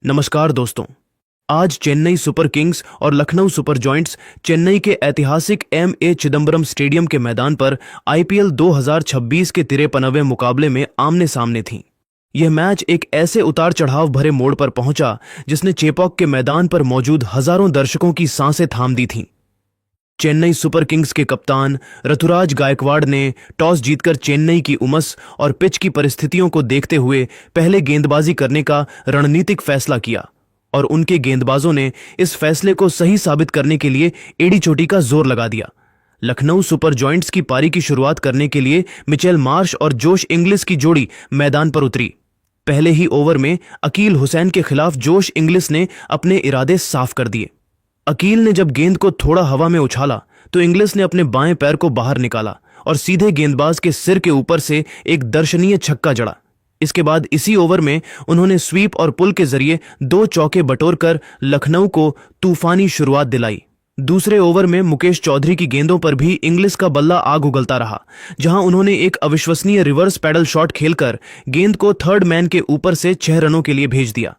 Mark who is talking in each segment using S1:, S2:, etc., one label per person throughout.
S1: नमस्कार दोस्तों। आज चेन्नई सुपर किंग्स और लखनऊ सुपर जॉयंट्स चेन्नई के ऐतिहासिक एम.ए. चिदंबरम स्टेडियम के मैदान पर आईपीएल 2026 के 53वें मुकाबले में आमने सामने थीं। यह मैच एक ऐसे उतार चढ़ाव भरे मोड़ पर पहुंचा जिसने चेपॉक के मैदान पर मौजूद हजारों दर्शकों की सांसें थाम दी थीं। चेन्नई सुपर किंग्स के कप्तान ऋतुराज गायकवाड़ ने टॉस जीतकर चेन्नई की उमस और पिच की परिस्थितियों को देखते हुए पहले गेंदबाजी करने का रणनीतिक फैसला किया और उनके गेंदबाजों ने इस फैसले को सही साबित करने के लिए एड़ी चोटी का जोर लगा दिया। लखनऊ सुपर जॉयंट्स की पारी की शुरुआत करने के लिए मिचेल मार्श और जोश इंग्लिस की जोड़ी मैदान पर उतरी। पहले ही ओवर में अकील हुसैन के खिलाफ जोश इंग्लिस ने अपने इरादे साफ कर दिए। अकील ने जब गेंद को थोड़ा हवा में उछाला तो इंग्लिस ने अपने बाएं पैर को बाहर निकाला और सीधे गेंदबाज के सिर के ऊपर से एक दर्शनीय छक्का जड़ा। इसके बाद इसी ओवर में उन्होंने स्वीप और पुल के जरिए 2 चौके बटोरकर लखनऊ को तूफानी शुरुआत दिलाई। दूसरे ओवर में मुकेश चौधरी की गेंदों पर भी इंग्लिस का बल्ला आग उगलता रहा, जहां उन्होंने एक अविश्वसनीय रिवर्स पैडल शॉट खेलकर गेंद को थर्ड मैन के ऊपर से 6 रनों के लिए भेज दिया।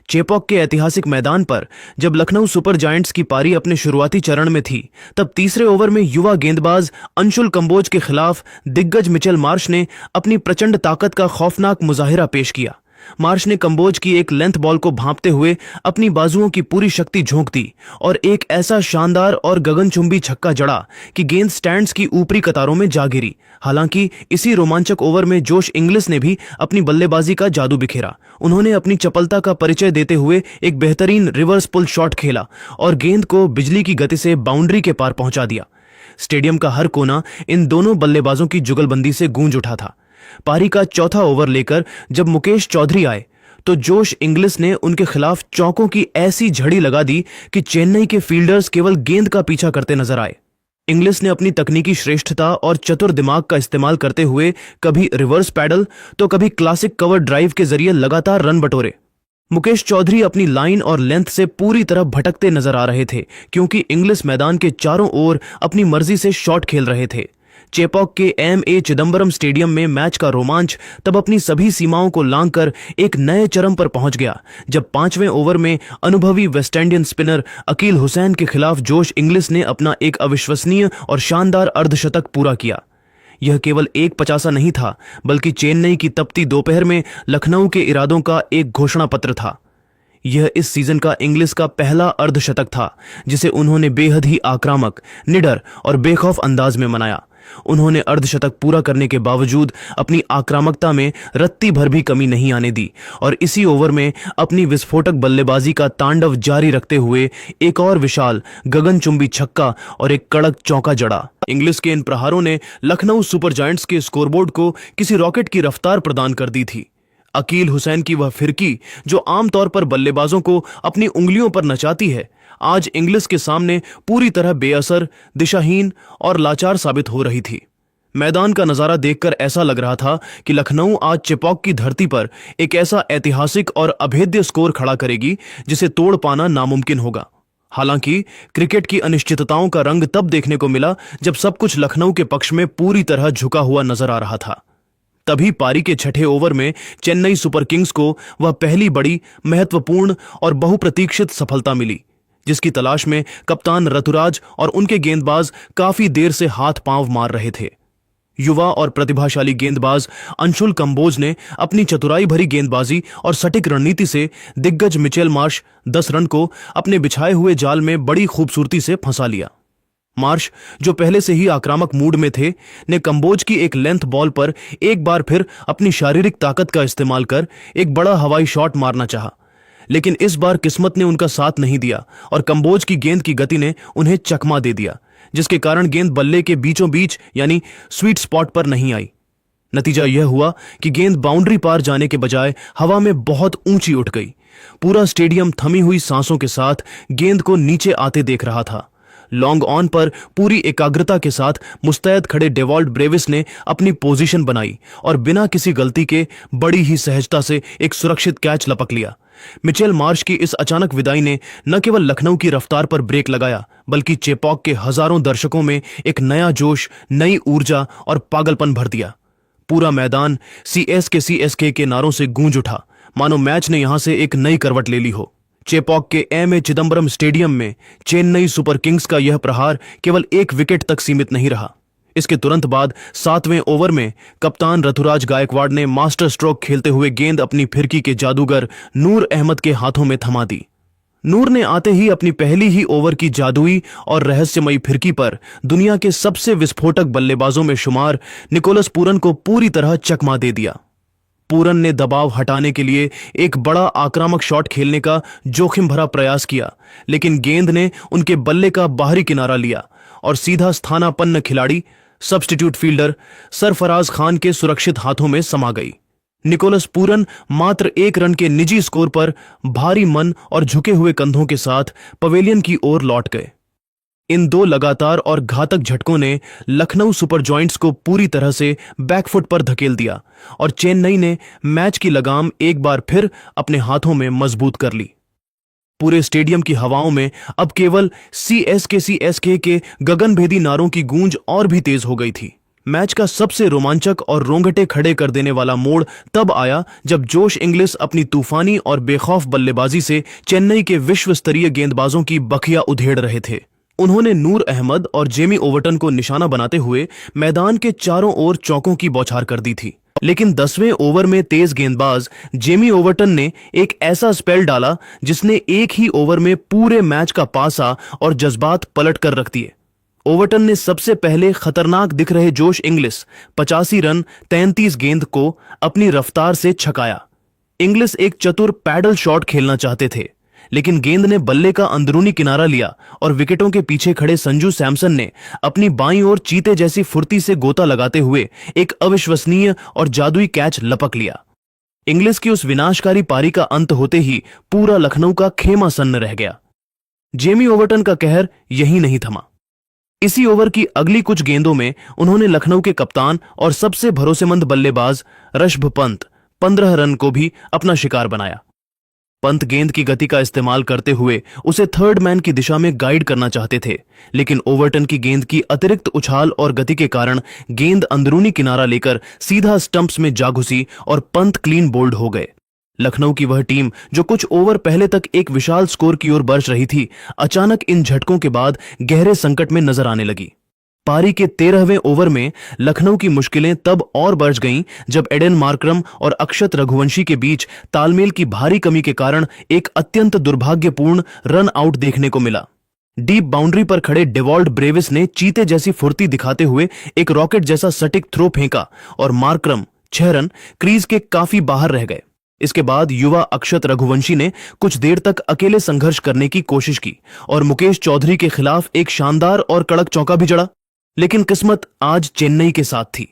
S1: चेपॉक के ऐतिहासिक मैदान पर जब लखनऊ सुपर जायंट्स की पारी अपने शुरुआती चरण में थी, तब तीसरे ओवर में युवा गेंदबाज अंशुल कंबोज के खिलाफ दिग्गज मिचेल मार्श ने अपनी प्रचंड ताकत का खौफनाक मुजाहिरा पेश किया। मार्श ने कंबोज की एक लेंथ बॉल को भांपते हुए अपनी बाजुओं की पूरी शक्ति झोंक दी और एक ऐसा शानदार और गगनचुंबी छक्का जड़ा कि गेंद स्टैंड्स की ऊपरी कतारों में जा गिरी। हालांकि इसी रोमांचक ओवर में जोश इंग्लिस ने भी अपनी बल्लेबाजी का जादू बिखेरा। उन्होंने अपनी चपलता का परिचय देते हुए एक बेहतरीन रिवर्स पुल शॉट खेला और गेंद को बिजली की गति से बाउंड्री के पार पहुंचा दिया। स्टेडियम का हर कोना इन दोनों बल्लेबाजों की जुगलबंदी से गूंज उठा था। पारी का चौथा ओवर लेकर जब मुकेश चौधरी आए तो जोश इंग्लिस ने उनके खिलाफ चौकों की ऐसी झड़ी लगा दी कि चेन्नई के फील्डर्स केवल गेंद का पीछा करते नजर आए। इंग्लिस ने अपनी तकनीकी श्रेष्ठता और चतुर दिमाग का इस्तेमाल करते हुए कभी रिवर्स पैडल तो कभी क्लासिक कवर ड्राइव के जरिए लगातार रन बटोरे। मुकेश चौधरी अपनी लाइन और लेंथ से पूरी तरह भटकते नजर आ रहे थे, क्योंकि इंग्लिस मैदान के चारों ओर अपनी मर्जी से शॉट खेल रहे थे। चेपॉक के एम.ए. चिदंबरम स्टेडियम में मैच का रोमांच तब अपनी सभी सीमाओं को लांघकर एक नए चरम पर पहुंच गया जब 5वें ओवर में अनुभवी West Indian spinner Akeal Hosein के खिलाफ जोश इंग्लिस ने अपना एक अविश्वसनीय और शानदार अर्धशतक पूरा किया। यह केवल एक पचासा नहीं था, बल्कि चेन्नई की तपती दोपहर में लखनऊ के इरादों का एक घोषणा पत्र था। यह इस सीजन का इंग्लिस का पहला अर्धशतक था जिसे उन्होंने बेहद ही आक्रामक, निडर और बेखौफ अंदाज में मनाया। उन्होंने अर्धशतक पूरा करने के बावजूद अपनी आक्रामकता में रत्ती भर भी कमी नहीं आने दी और इसी ओवर में अपनी विस्फोटक बल्लेबाजी का तांडव जारी रखते हुए एक और विशाल गगनचुंबी छक्का और एक कड़क चौका जड़ा। इंग्लिस के इन प्रहारों ने लखनऊ सुपर जायंट्स के स्कोरबोर्ड को किसी रॉकेट की रफ्तार प्रदान कर दी थी। अकील हुसैन की वह फिरकी जो आमतौर पर बल्लेबाजों को अपनी उंगलियों पर नचाती है, आज इंग्लिस के सामने पूरी तरह बेअसर, दिशाहीन और लाचार साबित हो रही थी। मैदान का नजारा देखकर ऐसा लग रहा था कि लखनऊ आज चेपॉक की धरती पर एक ऐसा ऐतिहासिक और अभेद्य स्कोर खड़ा करेगी जिसे तोड़ पाना नामुमकिन होगा। हालांकि क्रिकेट की अनिश्चितताओं का रंग तब देखने को मिला जब सब कुछ लखनऊ के पक्ष में पूरी तरह झुका हुआ नजर आ रहा था। तभी पारी के छठे ओवर में चेन्नई सुपर किंग्स को वह पहली बड़ी, महत्वपूर्ण और बहुप्रतीक्षित सफलता मिली जिसकी तलाश में कप्तान ऋतुराज और उनके गेंदबाज काफी देर से हाथ पांव मार रहे थे। युवा और प्रतिभाशाली गेंदबाज अंशुल कंबोज ने अपनी चतुराई भरी गेंदबाजी और सटीक रणनीति से दिग्गज मिचेल मार्श 10 रन को अपने बिछाए हुए जाल में बड़ी खूबसूरती से फंसा लिया। मार्श, जो पहले से ही आक्रामक मूड में थे, ने कंबोज की एक लेंथ बॉल पर एक बार फिर अपनी शारीरिक ताकत का इस्तेमाल कर एक बड़ा हवाई शॉट मारना चाहा, लेकिन इस बार किस्मत ने उनका साथ नहीं दिया और कंबोज की गेंद की गति ने उन्हें चकमा दे दिया, जिसके कारण गेंद बल्ले के बीचों बीच यानी स्वीट स्पॉट पर नहीं आई। नतीजा यह हुआ कि गेंद बाउंड्री पार जाने के बजाय हवा में बहुत ऊंची उठ गई। पूरा स्टेडियम थमी हुई सांसों के साथ गेंद को नीचे आते देख रहा था। लॉन्ग ऑन पर पूरी एकाग्रता के साथ मुस्तैद खड़े डेवॉल्ट ब्रेविस ने अपनी पोजीशन बनाई और बिना किसी गलती के बड़ी ही सहजता से एक सुरक्षित कैच लपक लिया। मिचेल मार्श की इस अचानक विदाई ने न केवल लखनऊ की रफ्तार पर ब्रेक लगाया, बल्कि चेपॉक के हजारों दर्शकों में एक नया जोश, नई ऊर्जा और पागलपन भर दिया। पूरा मैदान सीएसके के नारों से गूंज उठा। मानो मैच ने यहां से एक नई करवट ले ली हो। चेपॉक के एम.ए. चिदंबरम स्टेडियम में चेन्नई सुपर किंग्स का यह प्रहार केवल एक विकेट तक सीमित नहीं रहा। इसके तुरंत बाद 7वें ओवर में कप्तान ऋतुराज गायकवाड़ ने मास्टर स्ट्रोक खेलते हुए गेंद अपनी फिरकी के जादूगर नूर अहमद के हाथों में थमा दी। नूर ने आते ही अपनी पहली ही ओवर की जादुई और रहस्यमयी फिरकी पर दुनिया के सबसे विस्फोटक बल्लेबाजों में शुमार निकोलस पूरन को पूरी तरह चकमा दे दिया। पूरन ने दबाव हटाने के लिए एक बड़ा आक्रामक शॉट खेलने का जोखिम भरा प्रयास किया, लेकिन गेंद ने उनके बल्ले का बाहरी किनारा लिया और सीधा स्थानापन्न खिलाड़ी सब्स्टिट्यूट फील्डर सरफराज खान के सुरक्षित हाथों में समा गई। निकोलस पूरन मात्र 1 रन के निजी स्कोर पर भारी मन और झुके हुए कंधों के साथ पवेलियन की ओर लौट गए। इन 2 लगातार और घातक झटकों ने लखनऊ सुपर जॉइंट्स को पूरी तरह से बैकफुट पर धकेल दिया और चेन्नई ने मैच की लगाम एक बार फिर अपने हाथों में मजबूत कर ली। पूरे स्टेडियम की हवाओं में अब केवल सीएसके के गगनभेदी नारों की गूंज और भी तेज हो गई थी। मैच का सबसे रोमांचक और रोंगटे खड़े कर देने वाला मोड़ तब आया जब जोश इंग्लिस अपनी तूफानी और बेखौफ बल्लेबाजी से चेन्नई के विश्व स्तरीय गेंदबाजों की बखिया उधेड़ रहे थे। उन्होंने नूर अहमद और जेमी ओवर्टन को निशाना बनाते हुए मैदान के चारों ओर चौकों की बौछार कर दी थी, लेकिन 10वें ओवर में तेज गेंदबाज जेमी ओवर्टन ने एक ऐसा स्पेल डाला जिसने एक ही ओवर में पूरे मैच का पासा और जज्बात पलट कर रख दिए। ओवर्टन ने सबसे पहले खतरनाक दिख रहे जोश इंग्लिस 85 रन 33 गेंद को अपनी रफ्तार से छकाया। इंग्लिस एक चतुर पैडल शॉट खेलना चाहते थे, लेकिन गेंद ने बल्ले का अंदरूनी किनारा लिया और विकेटों के पीछे खड़े संजू सैमसन ने अपनी बाईं ओर चीते जैसी फुर्ती से गोता लगाते हुए एक अविश्वसनीय और जादुई कैच लपक लिया। इंग्लिस की उस विनाशकारी पारी का अंत होते ही पूरा लखनऊ का खेमा सन्न रह गया। जेमी ओवर्टन का कहर यहीं नहीं थमा। इसी ओवर की अगली कुछ गेंदों में उन्होंने लखनऊ के कप्तान और सबसे भरोसेमंद बल्लेबाज ऋषभ पंत 15 रन को भी अपना शिकार बनाया। पंत गेंद की गति का इस्तेमाल करते हुए उसे थर्ड मैन की दिशा में गाइड करना चाहते थे, लेकिन ओवर्टन की गेंद की अतिरिक्त उछाल और गति के कारण गेंद अंदरूनी किनारा लेकर सीधा स्टंप्स में जा घुसी और पंत क्लीन बोल्ड हो गए। लखनऊ की वह टीम जो कुछ ओवर पहले तक एक विशाल स्कोर की ओर बरस रही थी, अचानक इन झटकों के बाद गहरे संकट में नजर आने लगी। पारी के 13वें ओवर में लखनऊ की मुश्किलें तब और बढ़ गईं जब एडन मार्करम और अक्षत रघुवंशी के बीच तालमेल की भारी कमी के कारण एक अत्यंत दुर्भाग्यपूर्ण रन आउट देखने को मिला। डीप बाउंड्री पर खड़े डेवॉल्ड ब्रेविस ने चीते जैसी फुर्ती दिखाते हुए एक रॉकेट जैसा सटीक थ्रो फेंका और मार्करम 6 रन क्रीज के काफी बाहर रह गए। इसके बाद युवा अक्षत रघुवंशी ने कुछ देर तक अकेले संघर्ष करने की कोशिश की और मुकेश चौधरी के खिलाफ एक शानदार और कड़क चौका भी जड़ा, लेकिन किस्मत आज चेन्नई के साथ थी।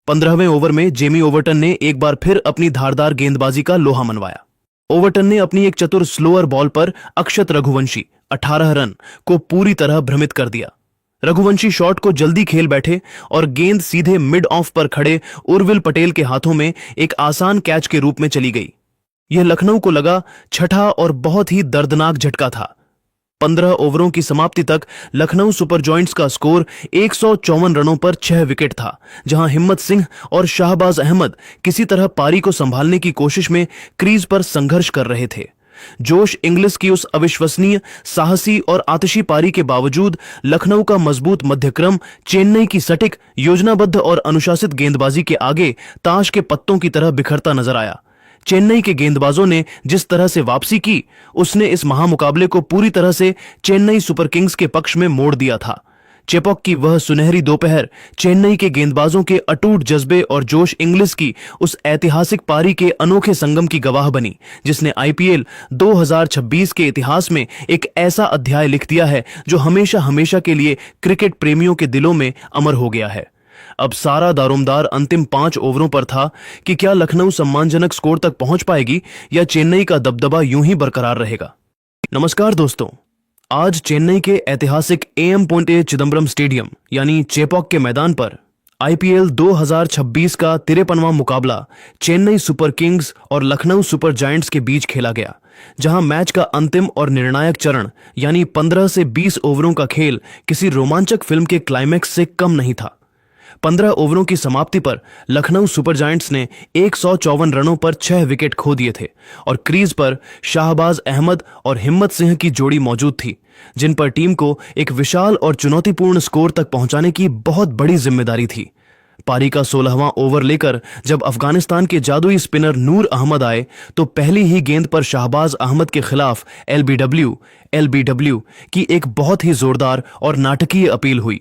S1: 15वें ओवर में जेमी ओवर्टन ने एक बार फिर अपनी धारदार गेंदबाजी का लोहा मनवाया। ओवर्टन ने अपनी एक चतुर स्लोअर बॉल पर अक्षत रघुवंशी 18 रन को पूरी तरह भ्रमित कर दिया। रघुवंशी शॉट को जल्दी खेल बैठे और गेंद सीधे मिड ऑफ पर खड़े उर्विल पटेल के हाथों में एक आसान कैच के रूप में चली गई। यह लखनऊ को लगा छठा और बहुत ही दर्दनाक झटका था। 15 ओवरों की समाप्ति तक लखनऊ सुपर जॉइंट्स का स्कोर 154 रनों पर 6 विकेट था, जहां हिम्मत सिंह और शाहबाज अहमद किसी तरह पारी को संभालने की कोशिश में क्रीज पर संघर्ष कर रहे थे। जोश इंग्लिस की उस अविश्वसनीय, साहसी और आतिशी पारी के बावजूद लखनऊ का मजबूत मध्यक्रम चेन्नई की सटीक, योजनाबद्ध और अनुशासित गेंदबाजी के आगे ताश के पत्तों की तरह बिखरता नजर आया। चेन्नई के गेंदबाजों ने जिस तरह से वापसी की, उसने इस महामुकाबले को पूरी तरह से चेन्नई सुपर किंग्स के पक्ष में मोड़ दिया था। चेपॉक की वह सुनहरी दोपहर चेन्नई के गेंदबाजों के अटूट जज्बे और जोश इंग्लिस की उस ऐतिहासिक पारी के अनोखे संगम की गवाह बनी, जिसने आईपीएल 2026 के इतिहास में एक ऐसा अध्याय लिख दिया है जो हमेशा हमेशा के लिए क्रिकेट प्रेमियों के दिलों में अमर हो गया है। अब सारा दारोमदार अंतिम 5 ओवरों पर था कि क्या लखनऊ सम्मानजनक स्कोर तक पहुंच पाएगी या चेन्नई का दबदबा यूं ही बरकरार रहेगा। नमस्कार दोस्तों, आज चेन्नई के ऐतिहासिक AM.A चिदंबरम स्टेडियम यानी चेपॉक के मैदान पर आईपीएल 2026 का 53वां मुकाबला चेन्नई सुपर किंग्स और लखनऊ सुपर जायंट्स के बीच खेला गया, जहां मैच का अंतिम और निर्णायक चरण यानी 15 से 20 ओवरों का खेल किसी रोमांचक फिल्म के क्लाइमैक्स से कम नहीं था। 15 ओवरों की समाप्ति पर लखनऊ सुपर जायंट्स ने 154 रनों पर 6 विकेट खो दिए थे और क्रीज पर शाहबाज अहमद और हिम्मत सिंह की जोड़ी मौजूद थी, जिन पर टीम को एक विशाल और चुनौतीपूर्ण स्कोर तक पहुंचाने की बहुत बड़ी जिम्मेदारी थी। पारी का 16वां ओवर लेकर जब अफगानिस्तान के जादुई स्पिनर नूर अहमद आए तो पहली ही गेंद पर शाहबाज अहमद के खिलाफ एलबीडब्ल्यू की एक बहुत ही जोरदार और नाटकीय अपील हुई।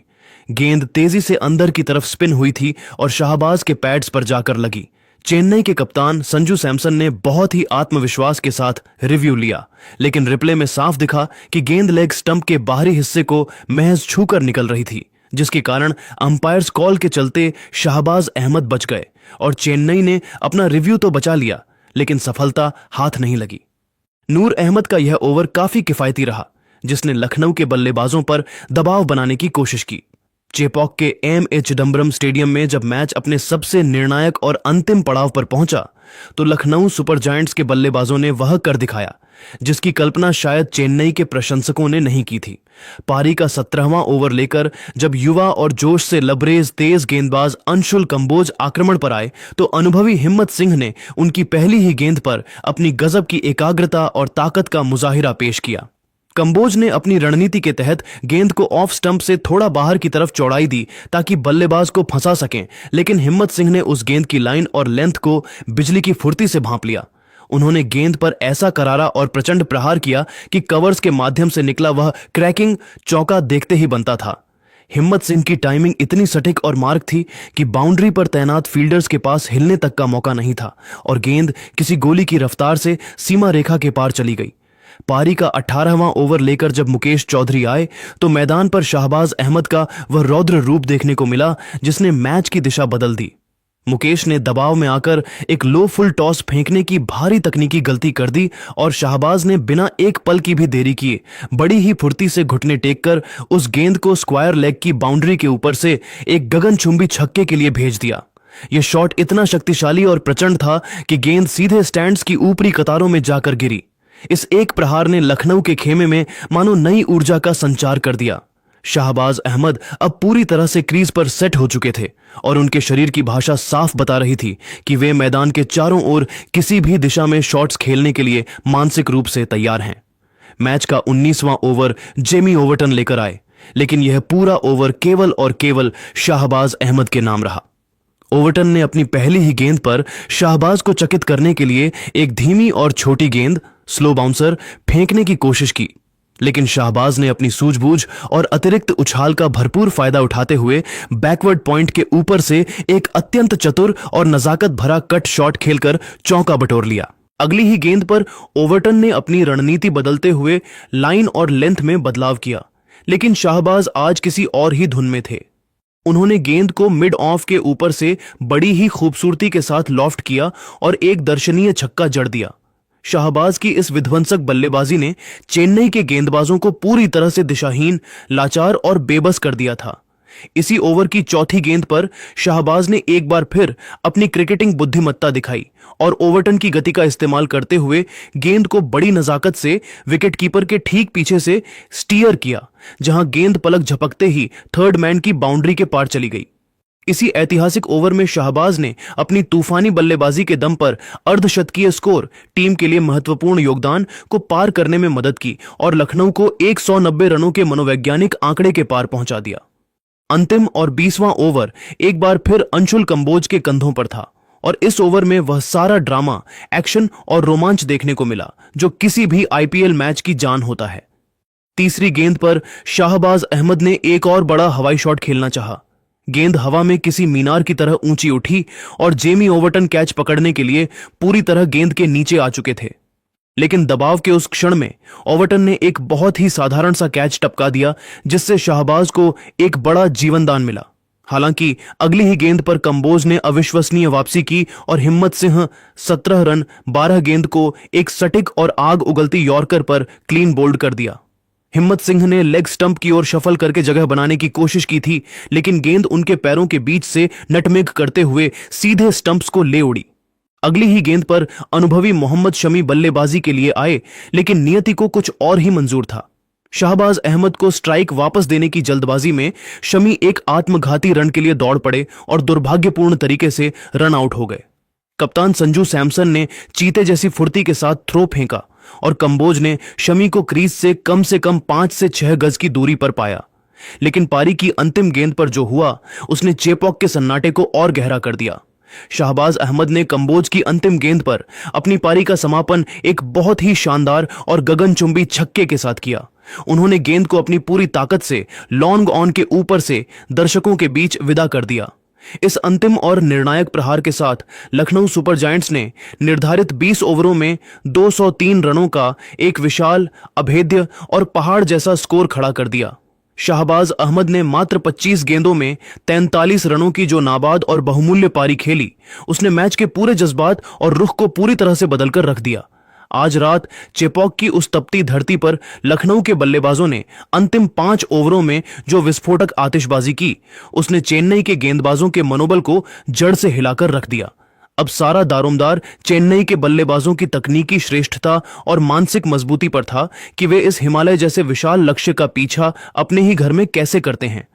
S1: गेंद तेजी से अंदर की तरफ स्पिन हुई थी और शाहबाज के पैड्स पर जाकर लगी। चेन्नई के कप्तान संजू सैमसन ने बहुत ही आत्मविश्वास के साथ रिव्यू लिया, लेकिन रिप्ले में साफ दिखा कि गेंद लेग स्टंप के बाहरी हिस्से को महज छूकर निकल रही थी, जिसके कारण अंपायर्स कॉल के चलते शाहबाज अहमद बच गए और चेन्नई ने अपना रिव्यू तो बचा लिया, लेकिन सफलता हाथ नहीं लगी। नूर अहमद का यह ओवर काफी किफायती रहा, जिसने लखनऊ के बल्लेबाजों पर दबाव बनाने की कोशिश की। चेपॉक के एम.ए. चिदम्बरम स्टेडियम में जब मैच अपने सबसे निर्णायक और अंतिम पड़ाव पर पहुंचा तो लखनऊ सुपर जायंट्स के बल्लेबाजों ने वह कर दिखाया जिसकी कल्पना शायद चेन्नई के प्रशंसकों ने नहीं की थी। पारी का 17वां ओवर लेकर जब युवा और जोश से लबरेज तेज गेंदबाज अंशुल कंबोज आक्रमण पर आए तो अनुभवी हिम्मत सिंह ने उनकी पहली ही गेंद पर अपनी गजब की एकाग्रता और ताकत का मुजाहिरा पेश किया। कंबोज ने अपनी रणनीति के तहत गेंद को ऑफ स्टंप से थोड़ा बाहर की तरफ चौड़ाई दी ताकि बल्लेबाज को फंसा सकें, लेकिन हिम्मत सिंह ने उस गेंद की लाइन और लेंथ को बिजली की फुर्ती से भांप लिया। उन्होंने गेंद पर ऐसा करारा और प्रचंड प्रहार किया कि कवर्स के माध्यम से निकला वह क्रैकिंग चौका देखते ही बनता था। हिम्मत सिंह की टाइमिंग इतनी सटीक और मार्क थी कि बाउंड्री पर तैनात फील्डर्स के पास हिलने तक का मौका नहीं था और गेंद किसी गोली की रफ्तार से सीमा रेखा के पार चली गई। पारी का 18वां ओवर लेकर जब मुकेश चौधरी आए तो मैदान पर शाहबाज अहमद का वह रौद्र रूप देखने को मिला जिसने मैच की दिशा बदल दी। मुकेश ने दबाव में आकर एक लो फुल टॉस फेंकने की भारी तकनीकी गलती कर दी और शाहबाज ने बिना एक पल की भी देरी किए बड़ी ही फुर्ती से घुटने टेककर उस गेंद को स्क्वायर लेग की बाउंड्री के ऊपर से एक गगनचुंबी छक्के के लिए भेज दिया। यह शॉट इतना शक्तिशाली और प्रचंड था कि गेंद सीधे स्टैंड्स की ऊपरी कतारों में जाकर गिरी। इस एक प्रहार ने लखनऊ के खेमे में मानो नई ऊर्जा का संचार कर दिया। शाहबाज अहमद अब पूरी तरह से क्रीज पर सेट हो चुके थे और उनके शरीर की भाषा साफ बता रही थी कि वे मैदान के चारों ओर किसी भी दिशा में शॉट्स खेलने के लिए मानसिक रूप से तैयार हैं। मैच का 19वां ओवर जेमी ओवर्टन लेकर आए, लेकिन यह पूरा ओवर केवल और केवल शाहबाज अहमद के नाम रहा। ओवर्टन ने अपनी पहली ही गेंद पर शाहबाज को चकित करने के लिए एक धीमी और छोटी गेंद स्लो बाउंसर फेंकने की कोशिश की, लेकिन शाहबाज ने अपनी सूझबूझ और अतिरिक्त उछाल का भरपूर फायदा उठाते हुए बैकवर्ड पॉइंट के ऊपर से एक अत्यंत चतुर और नजाकत भरा कट शॉट खेलकर चौका बटोर लिया। अगली ही गेंद पर ओवर्टन ने अपनी रणनीति बदलते हुए लाइन और लेंथ में बदलाव किया, लेकिन शाहबाज आज किसी और ही धुन में थे। उन्होंने गेंद को मिड ऑफ के ऊपर से बड़ी ही खूबसूरती के साथ लॉफ्ट किया और एक दर्शनीय छक्का जड़ दिया। शाहबाज की इस विध्वंसक बल्लेबाजी ने चेन्नई के गेंदबाजों को पूरी तरह से दिशाहीन, लाचार और बेबस कर दिया था। इसी ओवर की चौथी गेंद पर शाहबाज ने एक बार फिर अपनी क्रिकेटिंग बुद्धिमत्ता दिखाई और ओवर्टन की गति का इस्तेमाल करते हुए गेंद को बड़ी नजाकत से विकेटकीपर के ठीक पीछे से स्टीयर किया, जहां गेंद पलक झपकते ही थर्ड मैन की बाउंड्री के पार चली गई। इसी ऐतिहासिक ओवर में शाहबाज ने अपनी तूफानी बल्लेबाजी के दम पर अर्धशतकीय स्कोर टीम के लिए महत्वपूर्ण योगदान को पार करने में मदद की और लखनऊ को 190 रनों के मनोवैज्ञानिक आंकड़े के पार पहुंचा दिया। अंतिम और 20वां ओवर एक बार फिर अंशुल कंबोज के कंधों पर था और इस ओवर में वह सारा ड्रामा, एक्शन और रोमांच देखने को मिला जो किसी भी आईपीएल मैच की जान होता है। तीसरी गेंद पर शाहबाज अहमद ने एक और बड़ा हवाई शॉट खेलना चाहा। गेंद हवा में किसी मीनार की तरह ऊंची उठी और जेमी ओवर्टन कैच पकड़ने के लिए पूरी तरह गेंद के नीचे आ चुके थे, लेकिन दबाव के उस क्षण में ओवर्टन ने एक बहुत ही साधारण सा कैच टपका दिया जिससे शाहबाज को एक बड़ा जीवनदान मिला। हालांकि अगली ही गेंद पर कंबोज ने अविश्वसनीय वापसी की और हिम्मत सिंह 17 रन 12 गेंद को एक सटीक और आग उगलती यॉर्कर पर क्लीन बोल्ड कर दिया। हिम्मत सिंह ने लेग स्टंप की ओर शफल करके जगह बनाने की कोशिश की थी, लेकिन गेंद उनके पैरों के बीच से नटमेग करते हुए सीधे स्टंप्स को ले उड़ी। अगली ही गेंद पर अनुभवी मोहम्मद शमी बल्लेबाजी के लिए आए, लेकिन नियति को कुछ और ही मंजूर था। शाहबाज अहमद को स्ट्राइक वापस देने की जल्दबाजी में शमी एक आत्मघाती रन के लिए दौड़ पड़े और दुर्भाग्यपूर्ण तरीके से रन आउट हो गए। कप्तान संजू सैमसन ने चीते जैसी फुर्ती के साथ थ्रो फेंका और कंबोज ने शमी को क्रीज से कम 5 से 6 गज की दूरी पर पाया, लेकिन पारी की अंतिम गेंद पर जो हुआ उसने चेपॉक के सन्नाटे को और गहरा कर दिया। शाहबाज अहमद ने कंबोज की अंतिम गेंद पर अपनी पारी का समापन एक बहुत ही शानदार और गगनचुंबी छक्के के साथ किया। उन्होंने गेंद को अपनी पूरी ताकत से लॉन्ग ऑन के ऊपर से दर्शकों के बीच विदा कर दिया। इस अंतिम और निर्णायक प्रहार के साथ लखनऊ सुपर जायंट्स ने निर्धारित 20 ओवरों में 203 रनों का एक विशाल, अभेद्य और पहाड़ जैसा स्कोर खड़ा कर दिया। शाहबाज अहमद ने मात्र 25 गेंदों में 43 रनों की जो नाबाद और बहुमूल्य पारी खेली, उसने मैच के पूरे जज्बात और रुख को पूरी तरह से बदलकर रख दिया। आज रात चेपॉक की उस तपती धरती पर लखनऊ के बल्लेबाजों ने अंतिम 5 ओवरों में जो विस्फोटक आतिशबाजी की, उसने चेन्नई के गेंदबाजों के मनोबल को जड़ से हिलाकर रख दिया। अब सारा दारोमदार चेन्नई के बल्लेबाजों की तकनीकी श्रेष्ठता और मानसिक मजबूती पर था कि वे इस हिमालय जैसे विशाल लक्ष्य का पीछा अपने ही घर में कैसे करते हैं।